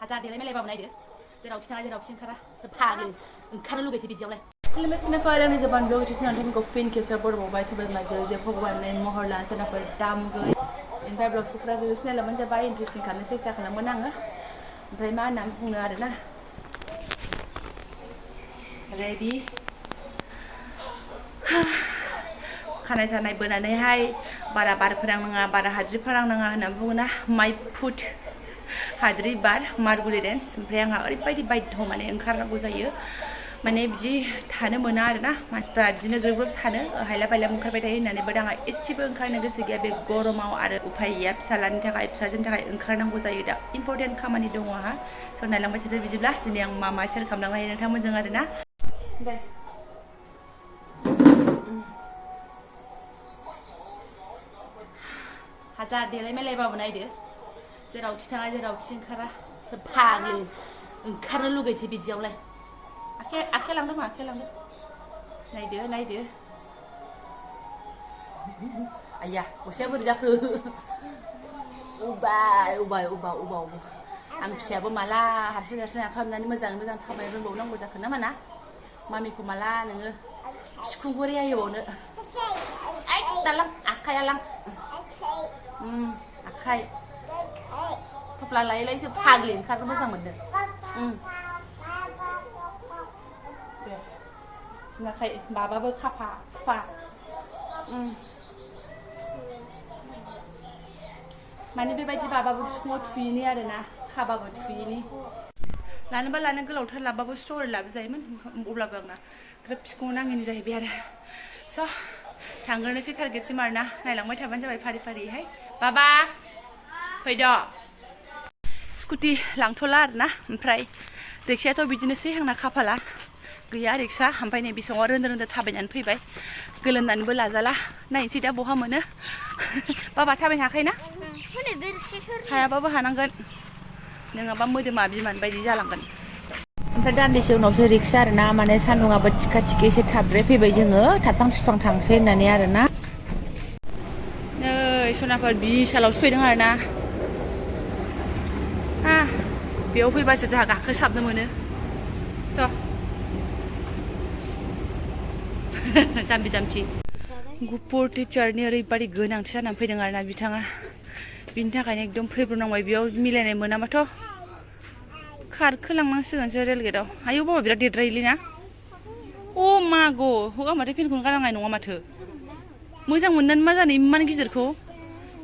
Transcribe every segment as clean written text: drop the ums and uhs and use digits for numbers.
हाजार देलाय मेलायबाबो नायदो जेरावखि थाङा जेरावखि ओंखारा फाग्लि ओंखारनो लुगैसै बिदियावलाय Hello senator ang Jobanivlog itu nanti ko fin kita berbau sebagai mazal je program lain mohorlan senator dam gue info blog sukra je sini laman je bayi interesting karena saya tak kenal menang ompray mana punya ada na ready kanai tanai benanai hai bara bar perang nanga bara hadri perang nanga na bungna my foot hadri bar marguli dance ompray anga ओरैबायदि बायद' माने ओंखारनांगौ जायो माने बिदि थानो मोना आरोना मानसिफ्रा बिदिनो ग्रोब ग्रोब सानो हायला बायला ओंखारबाय थायो होननानै बाट आंहा एसेबो ओंखारनो गोसो गैया बे गरमाव आरो उफाय गैया फिसालानि थाखाय फिसाजोनि थाखाय ओंखारनांगौ जायो दा इम्परटेन्ट खामानि दङ आंहा स' नायलांबाय थादो बिदिब्ला दिनै आं मा मा शेयार खालामलांनो हायो नोंथांमोनजों आरोना दे हाजार देलाय मेलायबाबो नायदो जेरावखि थाङा जेरावखि ओंखारा फाग्लि ओंखारनो लुगैसै बिदियावलाय आखाइ लांदो मा आखाइ लांदो नायदो नायदो आया गस्लाया बोरै जाखो उबाय आं फिसायाबो माला हारसिं हारसिं खालामनानै मोजाङै मोजां थाबायनो रोंबावनांगौ जाखो ना माना मामिखौ माला नोङो बिखुंखौ रेहायबावनो दालां आखाइया लां आखाइ थफ्ला लायै लायैसो फाग्लि ओंखारनो मोजां मोनदों नाखाय बाबाबो खाफा सुफा माने बेबायदि बाबाबो बिखुङाव थुयैनि आरोना खाबाबो थुयैनि लानोबा लानो गोलावथार लाबाबो स्ट'रि लाबोजायोमोन अब्लाबो आंना ग्रोब बिखुङाव नाङैनि जाहैबाय आरो स' थांग्रोनोसै टारगेटसिम आरोना नायलांबाय थाबानो जाबाय फारि फारिहाय बाबा फैद' स्कुटि लांथ'ला आरोना ओमफ्राय रिक्सायाथ' बिदिनोसै आंना खाफाला गैया रिक्सा ओमफ्राय नै बिसङाव रोन्दो रोन्दो थाबायनानै फैबाय गोलोमनानैबो लाजाला नायनोसै दा बहा मोनो बाबा थाबायनो हाखायोना हायाबाबो हानांगोन नङाबा मोदोमा बिमान बायदि जालांगोन ओमफ्राय दान्दिसे उनावसो रिक्सा आरोना माने सान्दुङाबो थिखा थिखि एसे थाबद्राय फैबाय जोङो थाबथां थिफां थांसै होननानै आरोना नै सनाफोर बिसालावसो फैदों आरोना बेयाव फैबासो जोंहा गाखोसाबनो मोनो थ' जाम्बि जाम्बि गुफुर टिचारनि ओरैबायदि गोनांथि जानानै फैदों आरोना बिथाङा बिनि थाखायनो एकदम फैब्रनांबाय बेयाव मिलायनाय मोनाबाथ' खारखोलांनांसिगोनसो रेलगेटआव आयौ बाबा बिराद देरद्रायोलै ना अ मागौ हगा माथो फेनखौनो गारनांनाय नङा माथो मोजां मोननानै मा जानो इमान गिदिरखौ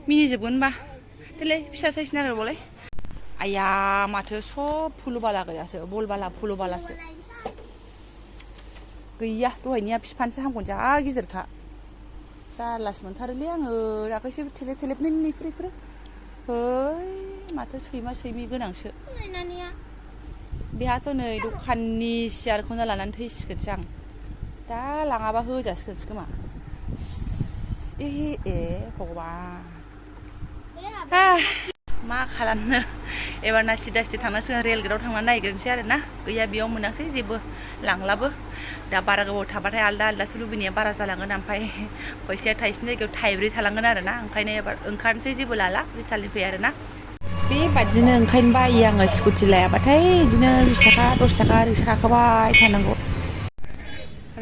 मिनिजोबगोन होनबा देलाय फिसा साइज नागिरबावलाय आया माथो सब फुलु बाला गोजासो बल बाला फुलु बालासो गैया दहायनिया बिफानसो हामगोन जा गिदिरखा जारलासो मोनथारोलै आङो दाख्लैसो थेलेब थेलेबनो इफोरो है माथो सैमा सैमि गोनांसो बेहाथ' नै दखाननि सियारखौनो लानानै थैसिगोनसो आं दा लाङाबा होजासिगोनसो खोमा ए भगबान मा खालामनो एबारना सिदा सिदा थांनांसिगोन रेलगेटआव थांनानै नायग्रोनोसै आरोना गैया बेयाव मोनासै जेबो लांलाबो दा बारा गोबाव थाबाथाय आलदा आलदासो लुबैनाया बारा जालांगोन ओमफ्राय फैसाया थाइसेनि जायगायाव थाइब्रै थालांगोन आरोना ओंखायनो एबार ओंखारनोसै जेबो लाला बिसालनिफ्राय आरोना बेबादिनो ओंखायनो बायो आङो स्कुटि लायाबाथाय बिदिनो 20 थाखा 10 थाखा रिक्सा गाखोबाय थानांगौ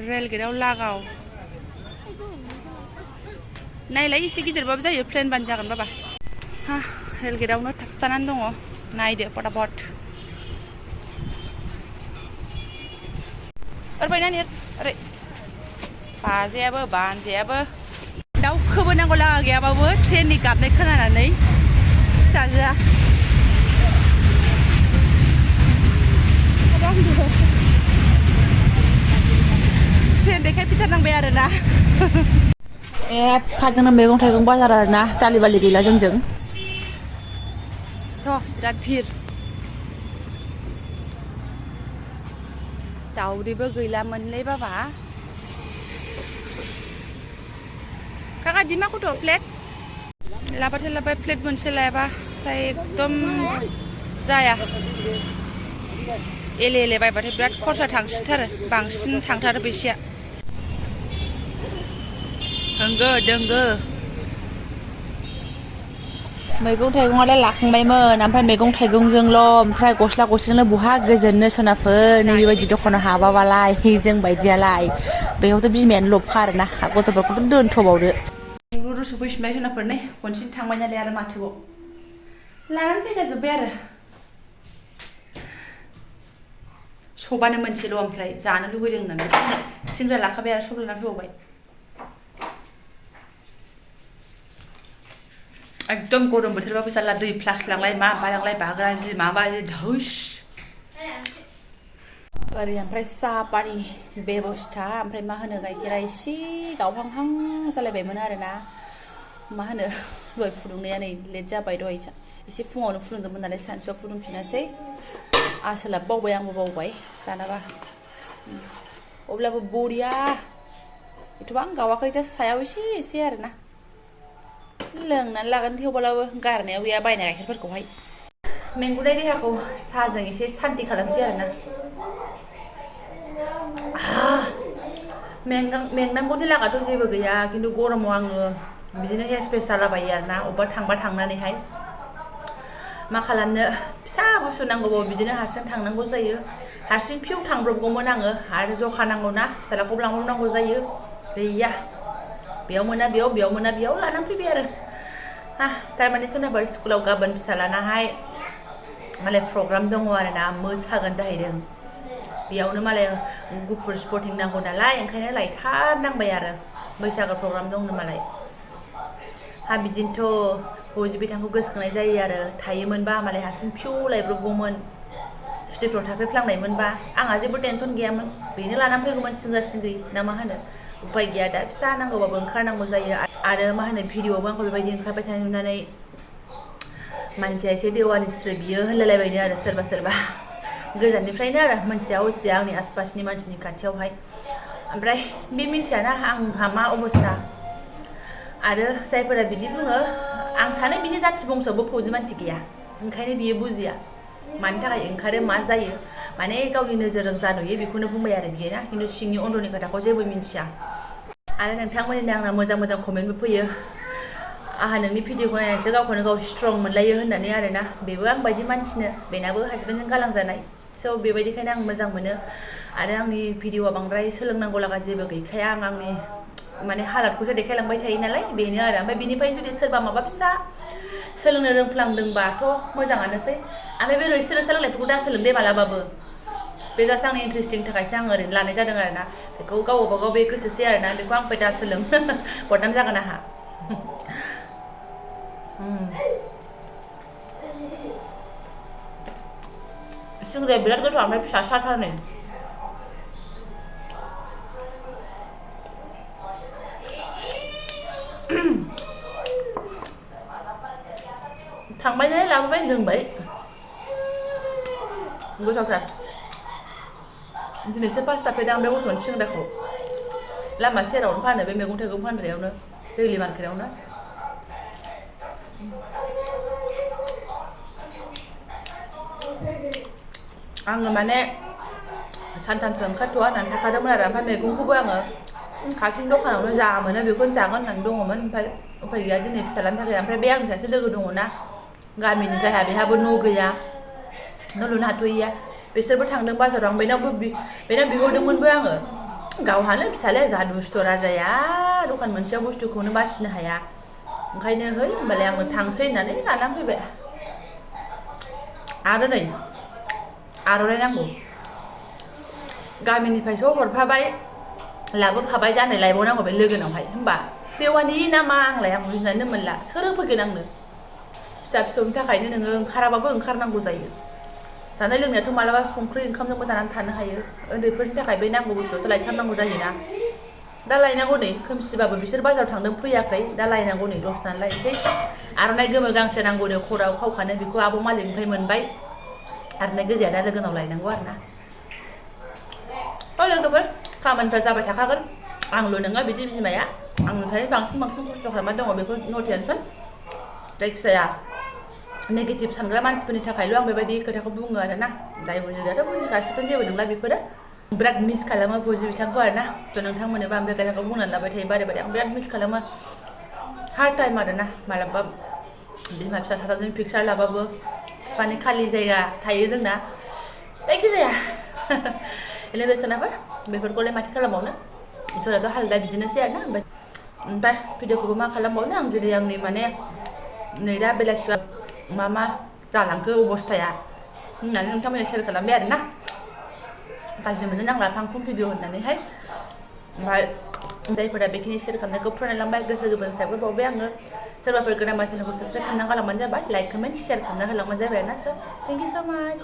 रेलगेटआव लागाव नायलाय एसे गिदिरबाबो जायो प्लेनबानो जागोन बाबा रेलगेटआवनो थाबथानानै दङ नायदो फटाफट ओरैबायना नेट ओरै बाजायाबो बानजायाबो दाउखोबो नांगौ लागा गैयाबाबो ट्रेननि गाबनाय खोनानानै फिसाजोआ ट्रेन देखायफैथारनांबाय आरोना एफाजोंनो मैगं थाइगं बाजार आरोना दालि बालि गैला जोंजों बिराद भिर दाउदैबो गैलामोनलै बाबा काका दिमाखौथ' प्लेट लाबाथाय लाबाय प्लेट मोनसे लायाबाथाय एकदम जाया एले एले बायबाथाय बिराद खरसा थांसिनथारो बांसिन थांथारो फैसाया होंगो दोंगो मैगं थाइगंआलाय लाखांबायमोन ओमफ्राय मैगं थाइगंजोंल' ओमफ्राय गस्ला गस्लाजोंल' बहा गोजोननो सोनाफोर नै बेबायदि दखानाव हाबाबालाय जों बायदियालाय बेयावथ' बिमायानो लबखा आरोना गथ'फोरखौथ' दोनथ'बावदो रुरु सफैफिनबाय सोनाफोर नै खनसेनो थांबाय नालाय आरो माथोबाव लानानै फैखाजोब्बाय आरो सबानो मोनसेल' ओमफ्राय जानो लुगैदों होननानै सिंग्रा लाखाबाय आरो सब लानानै फैबावबाय एकदम गरम बोथोरबाबो जाला दै फ्लाक्स लांलाय मा बालांलाय बाग्रा जि माबा जि धुस ओरै ओमफ्राय साहा पानि बेबस्था ओमफ्राय मा होनो गाइखेरा एसे गावहांहां जालायबायमोन आरोना मा होनो दहाय फुदुंनाया नै लेट जाबाय दहाय एसे फुङावनो फुदुंदोंमोन नालाय सानसुआव फुदुंफिनासै आसोला बावबाय आंबो बावबाय दानाबा अब्लाबो बरिया एथ'बां गावाखै जास्ट सायाव एसे आरोना लोंनानै लागोन थेवब्लाबो गारनायाव गैया बायनाय गाइखेरफोरखौहाय मेंगुनाय देहाखौ साहाजों एसे सान्ति खालामसै आरोना मेंनांगौनि लागाथ' जेबो गैया खिन्थु गरमाव आङो बिदिनो हेयार स्प्रे जालाबायो आरोना अबेबा थांबा थांनानैहाय मा खालामनो फिसा बुस्थु नांगौबाबो बिदिनो हारसिं थांनांगौ जायो हारसिं फिउ थांब्रबगौमोन आङो आरो जखा नांगौना फिसालाखौबो लांब्रबनांगौ जायो गैया बेयाव मोना बेयाव मोना बेयाव लानानै फैबाय आरो थारमाने सोनाबार स्कुलाव गाबोन फिसालानाहाय मालाय प्रग्राम दङ आरोना मोसागोन जाहैदों बेयावनो मालाय गुफुर स्पर्टिं नांगौ नालाय ओंखायनो लायथारनांबाय आरो बैसागो प्रग्राम दंनो मालाय बिदिनोथ' फौजि बिथांखौ गोसोखांनाय जायो आरो थायोमोनबा मालाय हारसिं फिउ लायब्रबगौमोन सुटिफ्राव थाफैफ्लांनायमोनबा आंहा जेबो टेनसन गैयामोन बेनो लानानै फैगौमोन सिंग्रा सिंग्रि ना मा होनो उफाय गैया दा फिसा नांगौबाबो ओंखारनांगौ जायो आरो मा होनो भिडिअ'आवबो आंखौ बेबायदि ओंखारबाय थानाय नुनानै मानसिया एसे देवानिस्रो बियो होनलायलायबायनो आरो सोरबा गोजाननिफ्रायनो आरो मानसिया असिया आंनि आसपासनि मानसिनि खाथियावहाय ओमफ्राय बे मिन्थियाना आंहा मा अबस्था आरो जायफोरा बिदि बुङो आं सानो बिनि जाथि बंसआवबो फौजि मानसि गैया ओंखायनो बियो बुजिया मानि थाखाय ओंखारो मा जायो माने गावनि नोजोरजों जा नुयो बेखौनो बुंबाय आरो बियो ना खिन्थु सिंनि अन्दरनि खोथाखौ जेबो मिन्थिया आरो नोंथांमोननि आंना मोजां कमेन्टबो फैयो आंहा नोंनि भिडिअखौ नायनानैसो गावखौनो गाव स्ट्रं मोनलायो होननानै आरोना बेबो आं बायदि मानसिनो बेनाबो हासबेन्डजों गालांजानाय स' बेबायदिखायनो आं मोजां मोनो आरो आंनि भिडिअआ बांद्राय सोलोंनांगौ लागा जेबो गैखाया आंनि माने हालादखौसो देखायलांबाय थायो नालाय बेनो आरो ओमफ्राय बिनिफ्राय जुदि सोरबा माबा फिसा सोलोंनो रोंफ्लांदोंबाथ' मोजाङानोसै ओमफ्राय बे रोसि सोलोंनायफोरखौ दा सोलोंदे मालाबाबो बे जास्ट आंनि इन्टारेस्टिंनि थाखायसो आं ओरैनो लानाय जादों आरोना बेखौ गावबागाव बे गोसोसै आरोना बेखौ आंनिफ्राय दा सोलों बदनाम जागोन आंहा सिंग्राया बिराद गोथाव ओमफ्राय फिसा साथारनो थांबाय नालाय लाबोबाय लोंबाय गोथावथार दिनैसो फार्स्ट जाफैदों आं बे गथ'नि सिंग्राखौ लामा सेरावनो फानो बे मैगं थाइगं फानग्रायावनो दैलि मार्केटावनो आङो माने सानथामसो ओंखारथ'वा होननानै थाखादोंमोन आरो ओमफ्राय मैगंखौबो आङो खाथिनि दखानावनो जा मोनो बेखौनो जागोन होननानै दङमोन ओमफ्राय उफाय गैया दिनै फिसालानि थाखाय ओमफ्राय बे आंनि सासे लोगो दङना गामिनि जायहा बेहाबो न' गैया न' लुनो हाथ'यैया बिसोरबो थांदों बाजाराव बेनाव बिहरदोंमोनबो आङो गावहानो फिसालाया जा दुस्थ' राजाया दखान मोनसेयाव बुस्थुखौनो बासिनो हाया ओंखायनो है होमबालाय आङो थांसै होननानै लानानै फैबाय आरो नै आर'नाइ नांगौ गामिनिफ्रायथ' हरफाबाय लाबोफाबाय दा नै लायबावनांगौ बे लोगोनावहाय होमबा देवानि ना मा आंलाय आं बुजिनानै मोनला सोर होफैगोन आंनो फिसा फिसौनि थाखायनो नोङो ओंखाराबाबो ओंखारनांगौ जायो जानाय लोंनायाथ' मालाबा संख्रि ओंखामजोंबो जानानै थानो हायो उन्दैफोरनि थाखाय बे नांगौ बुस्थुआथ' लायथारनांगौ जायोना दा लायनांगौ नै खोमसिबाबो बिसोर बाजाराव थांदों फैयाखै दा लायनांगौ नै दसनानै लायसै आर'नाइ गोमो गांसे नांगौ नो खराव खावखानो बेखौ आब' मालिकनिफ्राय मोनबाय आर'नाइ गोजाया दा लोगोनाव लायनांगौ आरोना लोगोफोर खामानिफ्रा जाबाय थाखागोन आंल' नङा बिदि बिमाया आंनिफ्राय बांसिन खस्थ' खालामना दङ बेखौ नो टेनसन जायखिजाया नेगेटिभ सानग्रा मानसिफोरनि थाखायल' आं बेबायदि खोथाखौ बुङो आरोना जाय बुजिग्रायाथ' बुजिखासिगोन जेबो नंला बेफोरो बिराद मिस खालामो फौजि बिथांखौ आरोना थ' नोंथांमोननोबो आं बे खोथाखौ बुंनानै लाबाय थायो बारे बारे आं बिराद मिस खालामो हार्ड टाइम आरोना मालाबा बिमा फिसा साथामजों पिकचार लाबाबो बिफानि खालि जायगा थायो जोंना जायखिजाया एलिभेसनाफोर बेफोरखौलाय माथो खालामबावनो जोंनाथ' हालोदा बिदिनोसै आरोना ओमफ्राय भिडिअखौबो मा खालामबावनो आं दिनै आंनि माने नै दा बेलासियाव मा जालांखो अबस्थाया होननानै नोंथांमोननो शेयार खालामबाय आरोना गाज्रि मोननो नांला फांफुं भिडिअ होननानैहाय ओमफ्राय जायफोरा बेखिनि शेयार खालामनायखौ फरायलांबाय गोसो गोरबोनिफ्रायबो बावबाय आङो सोरबाफोर गोनांबा चेनेलखौ साबस्क्राइब खालामना गालांबानो जाबाय लाइक कमेन्ट शेयार खालामना होलांबानो जाबाय आरोना स' थेंक इउ स' माच